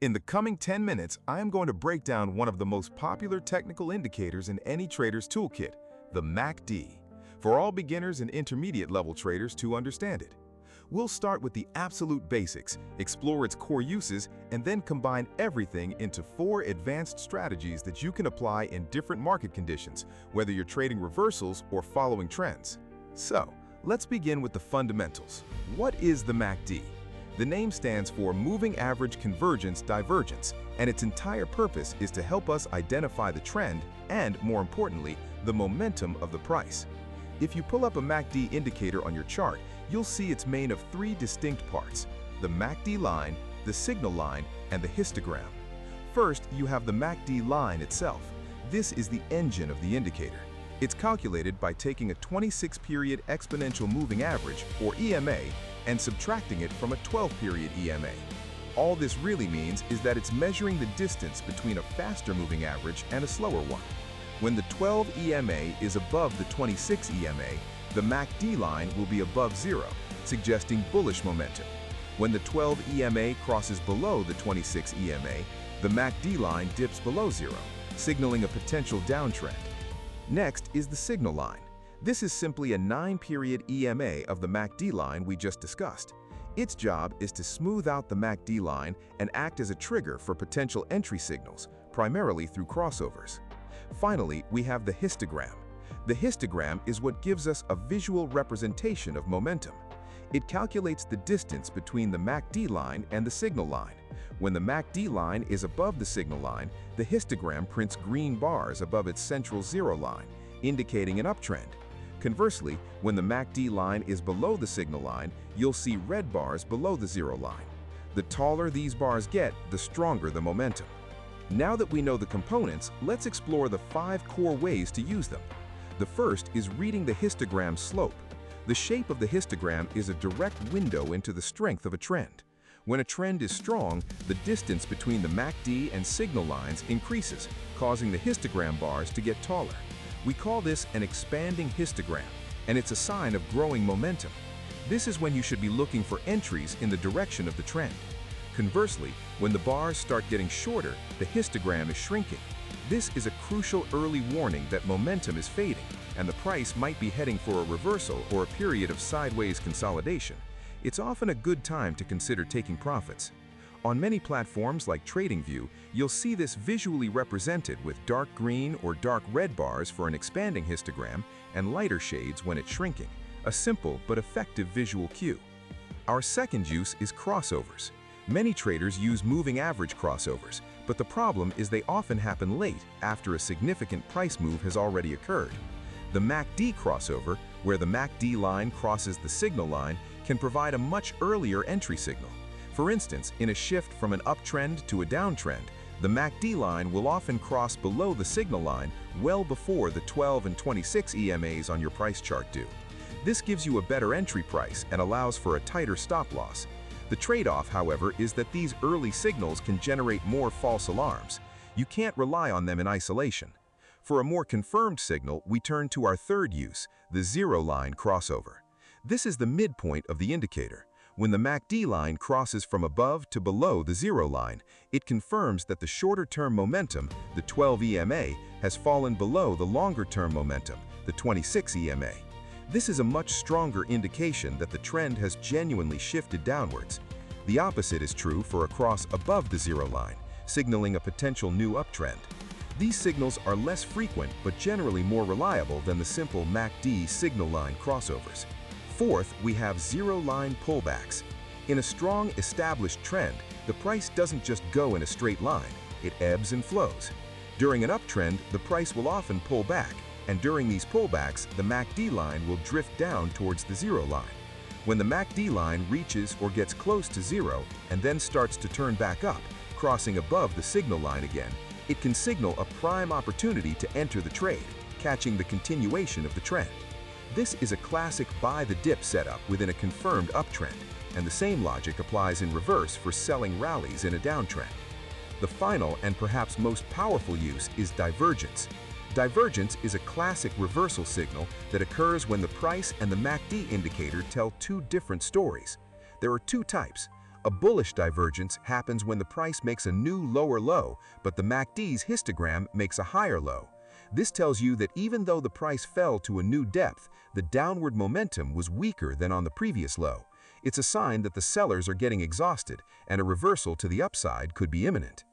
In the coming 10 minutes, I am going to break down one of the most popular technical indicators in any trader's toolkit, the MACD, for all beginners and intermediate level traders to understand it. We'll start with the absolute basics, explore its core uses, and then combine everything into 4 advanced strategies that you can apply in different market conditions, whether you're trading reversals or following trends. So, let's begin with the fundamentals. What is the MACD? The name stands for Moving Average Convergence Divergence, and its entire purpose is to help us identify the trend and, more importantly, the momentum of the price. If you pull up a MACD indicator on your chart, you'll see it's made of 3 distinct parts: the MACD line, the signal line, and the histogram. First, you have the MACD line itself. This is the engine of the indicator. It's calculated by taking a 26-period exponential moving average, or EMA, and subtracting it from a 12-period EMA. All this really means is that it's measuring the distance between a faster moving average and a slower one. When the 12 EMA is above the 26 EMA, the MACD line will be above zero, suggesting bullish momentum. When the 12 EMA crosses below the 26 EMA, the MACD line dips below zero, signaling a potential downtrend. Next is the signal line. This is simply a 9-period EMA of the MACD line we just discussed. Its job is to smooth out the MACD line and act as a trigger for potential entry signals, primarily through crossovers. Finally, we have the histogram. The histogram is what gives us a visual representation of momentum. It calculates the distance between the MACD line and the signal line. When the MACD line is above the signal line, the histogram prints green bars above its central zero line, indicating an uptrend. Conversely, when the MACD line is below the signal line, you'll see red bars below the zero line. The taller these bars get, the stronger the momentum. Now that we know the components, let's explore the 5 core ways to use them. The first is reading the histogram slope. The shape of the histogram is a direct window into the strength of a trend. When a trend is strong, the distance between the MACD and signal lines increases, causing the histogram bars to get taller. We call this an expanding histogram, and it's a sign of growing momentum. This is when you should be looking for entries in the direction of the trend. Conversely, when the bars start getting shorter, the histogram is shrinking. This is a crucial early warning that momentum is fading, and the price might be heading for a reversal or a period of sideways consolidation. It's often a good time to consider taking profits. On many platforms like TradingView, you'll see this visually represented with dark green or dark red bars for an expanding histogram and lighter shades when it's shrinking, a simple but effective visual cue. Our second use is crossovers. Many traders use moving average crossovers, but the problem is they often happen late after a significant price move has already occurred. The MACD crossover, where the MACD line crosses the signal line, can provide a much earlier entry signal. For instance, in a shift from an uptrend to a downtrend, the MACD line will often cross below the signal line well before the 12 and 26 EMAs on your price chart do. This gives you a better entry price and allows for a tighter stop loss. The trade-off, however, is that these early signals can generate more false alarms. You can't rely on them in isolation. For a more confirmed signal, we turn to our third use, the zero line crossover. This is the midpoint of the indicator. When the MACD line crosses from above to below the zero line, it confirms that the shorter-term momentum, the 12 EMA, has fallen below the longer-term momentum, the 26 EMA. This is a much stronger indication that the trend has genuinely shifted downwards. The opposite is true for a cross above the zero line, signaling a potential new uptrend. These signals are less frequent but generally more reliable than the simple MACD signal line crossovers. Fourth, we have zero-line pullbacks. In a strong, established trend, the price doesn't just go in a straight line, it ebbs and flows. During an uptrend, the price will often pull back, and during these pullbacks, the MACD line will drift down towards the zero line. When the MACD line reaches or gets close to zero and then starts to turn back up, crossing above the signal line again, it can signal a prime opportunity to enter the trade, catching the continuation of the trend. This is a classic buy-the-dip setup within a confirmed uptrend, and the same logic applies in reverse for selling rallies in a downtrend. The final and perhaps most powerful use is divergence. Divergence is a classic reversal signal that occurs when the price and the MACD indicator tell 2 different stories. There are 2 types: A bullish divergence happens when the price makes a new lower low, but the MACD's histogram makes a higher low. This tells you that even though the price fell to a new depth, the downward momentum was weaker than on the previous low. It's a sign that the sellers are getting exhausted, and a reversal to the upside could be imminent.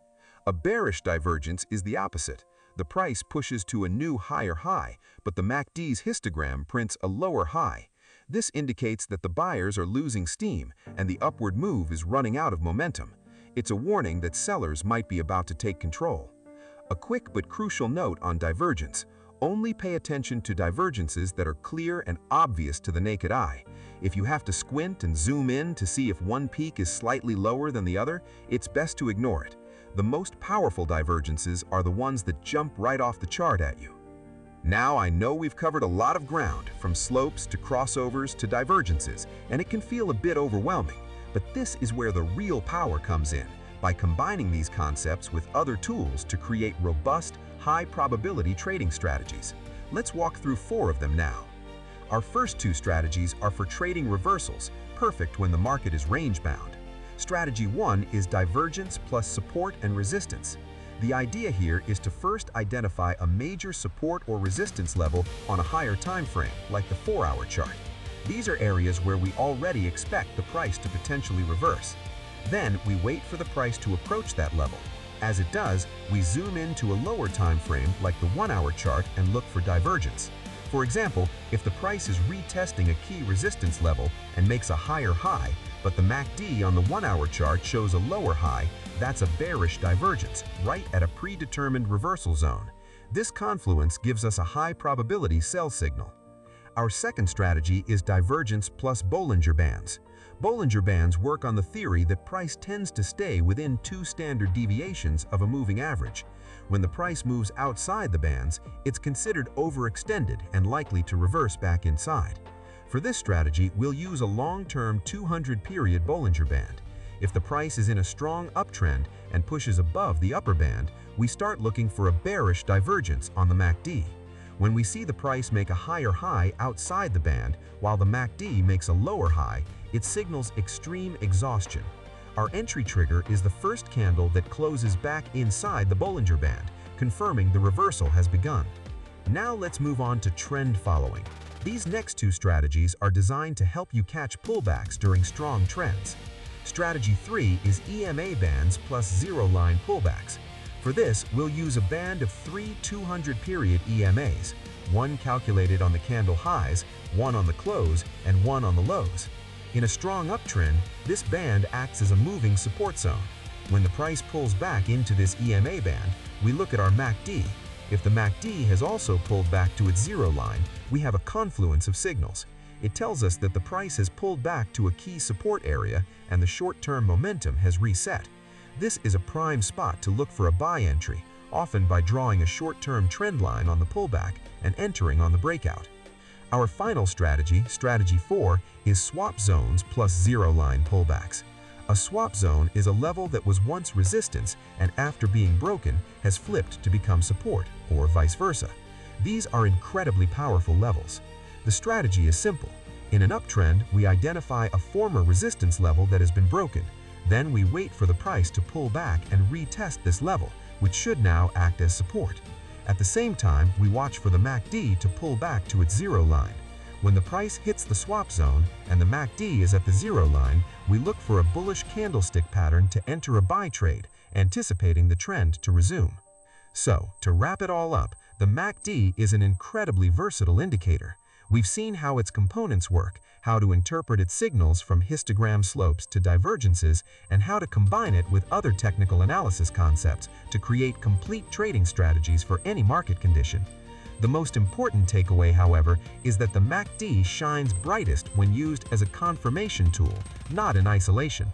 A bearish divergence is the opposite. The price pushes to a new higher high, but the MACD's histogram prints a lower high. This indicates that the buyers are losing steam and the upward move is running out of momentum. It's a warning that sellers might be about to take control. A quick but crucial note on divergence: only pay attention to divergences that are clear and obvious to the naked eye. If you have to squint and zoom in to see if one peak is slightly lower than the other, it's best to ignore it. The most powerful divergences are the ones that jump right off the chart at you. Now I know we've covered a lot of ground, from slopes to crossovers to divergences, and it can feel a bit overwhelming. But this is where the real power comes in, by combining these concepts with other tools to create robust, high-probability trading strategies. Let's walk through 4 of them now. Our first 2 strategies are for trading reversals, perfect when the market is range-bound. Strategy 1 is divergence plus support and resistance. The idea here is to first identify a major support or resistance level on a higher time frame, like the 4-hour chart. These are areas where we already expect the price to potentially reverse. Then we wait for the price to approach that level. As it does, we zoom into a lower time frame, like the 1-hour chart, and look for divergence. For example, if the price is retesting a key resistance level and makes a higher high, but the MACD on the 1-hour chart shows a lower high, that's a bearish divergence, right at a predetermined reversal zone. This confluence gives us a high probability sell signal. Our second strategy is divergence plus Bollinger Bands. Bollinger Bands work on the theory that price tends to stay within 2 standard deviations of a moving average. When the price moves outside the bands, it's considered overextended and likely to reverse back inside. For this strategy, we'll use a long-term 200-period Bollinger Band. If the price is in a strong uptrend and pushes above the upper band, we start looking for a bearish divergence on the MACD. When we see the price make a higher high outside the band, while the MACD makes a lower high, it signals extreme exhaustion. Our entry trigger is the first candle that closes back inside the Bollinger Band, confirming the reversal has begun. Now let's move on to trend following. These next 2 strategies are designed to help you catch pullbacks during strong trends. Strategy 3 is EMA bands plus zero-line pullbacks. For this, we'll use a band of 3 200-period EMAs, one calculated on the candle highs, one on the close, and one on the lows. In a strong uptrend, this band acts as a moving support zone. When the price pulls back into this EMA band, we look at our MACD. If the MACD has also pulled back to its zero line, we have a confluence of signals. It tells us that the price has pulled back to a key support area and the short-term momentum has reset. This is a prime spot to look for a buy entry, often by drawing a short-term trend line on the pullback and entering on the breakout. Our final strategy, strategy 4, is swap zones plus zero-line pullbacks. A swap zone is a level that was once resistance and after being broken has flipped to become support, or vice versa. These are incredibly powerful levels. The strategy is simple. In an uptrend, we identify a former resistance level that has been broken. Then we wait for the price to pull back and retest this level, which should now act as support. At the same time, we watch for the MACD to pull back to its zero line. When the price hits the swap zone and the MACD is at the zero line, we look for a bullish candlestick pattern to enter a buy trade, anticipating the trend to resume. So, to wrap it all up, the MACD is an incredibly versatile indicator. We've seen how its components work, how to interpret its signals from histogram slopes to divergences, and how to combine it with other technical analysis concepts to create complete trading strategies for any market condition. The most important takeaway, however, is that the MACD shines brightest when used as a confirmation tool, not in isolation.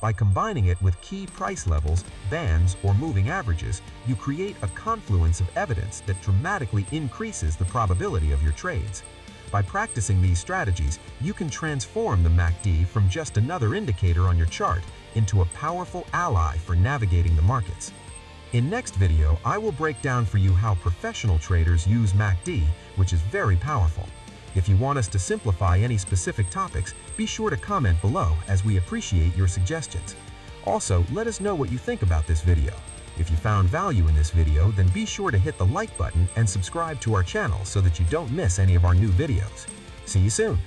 By combining it with key price levels, bands, or moving averages, you create a confluence of evidence that dramatically increases the probability of your trades. By practicing these strategies, you can transform the MACD from just another indicator on your chart into a powerful ally for navigating the markets. In next video, I will break down for you how professional traders use MACD, which is very powerful. If you want us to simplify any specific topics, be sure to comment below as we appreciate your suggestions. Also, let us know what you think about this video. If you found value in this video, then be sure to hit the like button and subscribe to our channel so that you don't miss any of our new videos. See you soon!